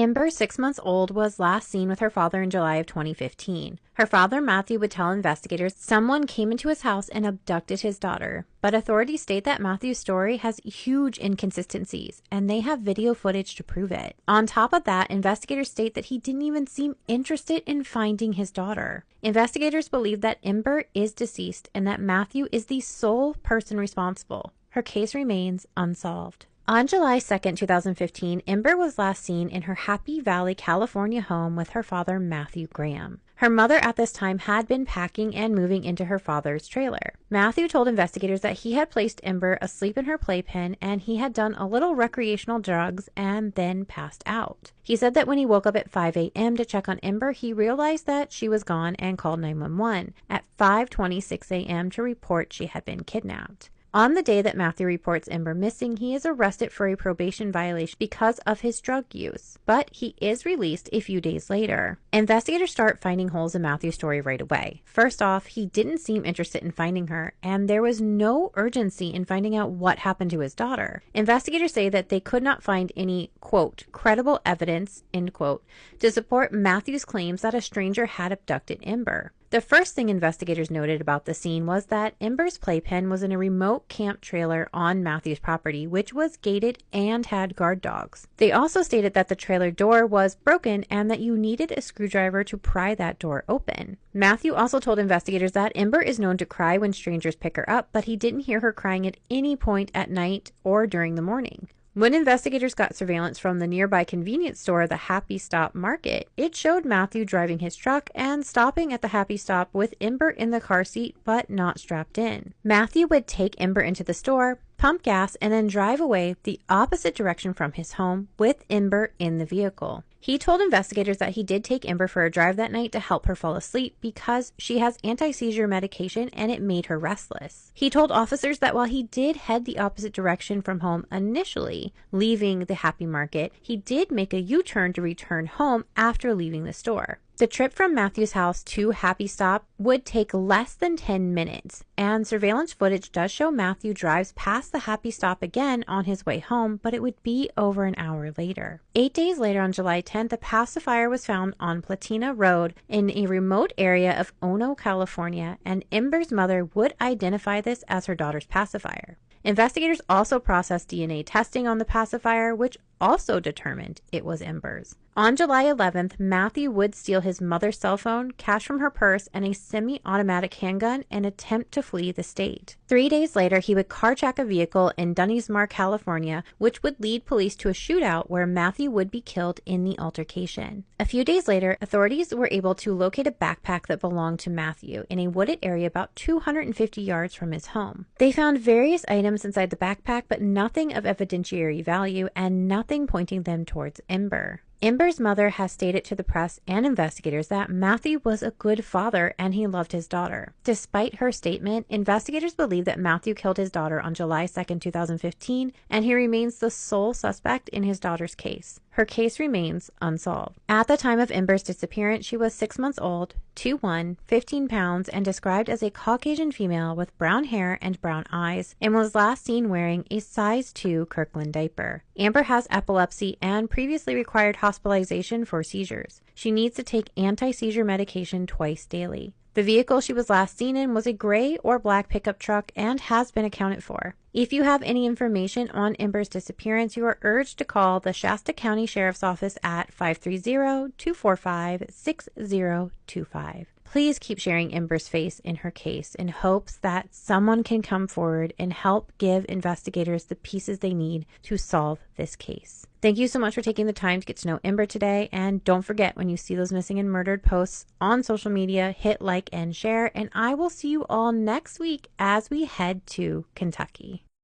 Ember, 6 months old, was last seen with her father in July of 2015. Her father, Matthew, would tell investigators someone came into his house and abducted his daughter. But authorities state that Matthew's story has huge inconsistencies, and they have video footage to prove it. On top of that, investigators state that he didn't even seem interested in finding his daughter. Investigators believe that Ember is deceased and that Matthew is the sole person responsible. Her case remains unsolved. On July 2nd, 2015, Ember was last seen in her Happy Valley, California home with her father, Matthew Graham. Her mother at this time had been packing and moving into her father's trailer. Matthew told investigators that he had placed Ember asleep in her playpen and he had done a little recreational drugs and then passed out. He said that when he woke up at 5 a.m. to check on Ember, he realized that she was gone and called 911 at 5:26 a.m. to report she had been kidnapped. On the day that Matthew reports Ember missing, he is arrested for a probation violation because of his drug use, but he is released a few days later. Investigators start finding holes in Matthew's story right away. First off, he didn't seem interested in finding her, and there was no urgency in finding out what happened to his daughter. Investigators say that they could not find any, quote, credible evidence, end quote, to support Matthew's claims that a stranger had abducted Ember. The first thing investigators noted about the scene was that Ember's playpen was in a remote camp trailer on Matthew's property, which was gated and had guard dogs. They also stated that the trailer door was broken and that you needed a screwdriver to pry that door open. Matthew also told investigators that Ember is known to cry when strangers pick her up, but he didn't hear her crying at any point at night or during the morning. When investigators got surveillance from the nearby convenience store, the Happy Stop Market, it showed Matthew driving his truck and stopping at the Happy Stop with Ember in the car seat but not strapped in. Matthew would take Ember into the store, pump gas, and then drive away the opposite direction from his home with Ember in the vehicle. He told investigators that he did take Ember for a drive that night to help her fall asleep because she has anti-seizure medication and it made her restless. He told officers that while he did head the opposite direction from home initially, leaving the Happy Market, he did make a U-turn to return home after leaving the store. The trip from Matthew's house to Happy Stop would take less than 10 minutes, and surveillance footage does show Matthew drives past the Happy Stop again on his way home, but it would be over an hour later. 8 days later, on July 10th, a pacifier was found on Platina Road in a remote area of Ono, California, and Ember's mother would identify this as her daughter's pacifier. Investigators also processed DNA testing on the pacifier, which also determined it was Ember's. On July 11th, Matthew would steal his mother's cell phone, cash from her purse, and a semi-automatic handgun and attempt to flee the state. 3 days later, he would carjack a vehicle in Dunnysmar, California, which would lead police to a shootout where Matthew would be killed in the altercation. A few days later, authorities were able to locate a backpack that belonged to Matthew in a wooded area about 250 yards from his home. They found various items inside the backpack, but nothing of evidentiary value and nothing pointing them towards Ember. Ember's mother has stated to the press and investigators that Matthew was a good father and he loved his daughter. Despite her statement, investigators believe that Matthew killed his daughter on July 2nd, 2015, and he remains the sole suspect in his daughter's case. Her case remains unsolved. At the time of Ember's disappearance, she was 6 months old, 2'1", 15 pounds, and described as a Caucasian female with brown hair and brown eyes, and was last seen wearing a size 2 Kirkland diaper. Ember has epilepsy and previously required hospitalization for seizures. She needs to take anti-seizure medication twice daily. The vehicle she was last seen in was a gray or black pickup truck and has been accounted for. If you have any information on Ember's disappearance, you are urged to call the Shasta County Sheriff's Office at 530-245-6025. Please keep sharing Ember's face in her case in hopes that someone can come forward and help give investigators the pieces they need to solve this case. Thank you so much for taking the time to get to know Ember today, and don't forget, when you see those missing and murdered posts on social media, hit like and share, and I will see you all next week as we head to Kentucky.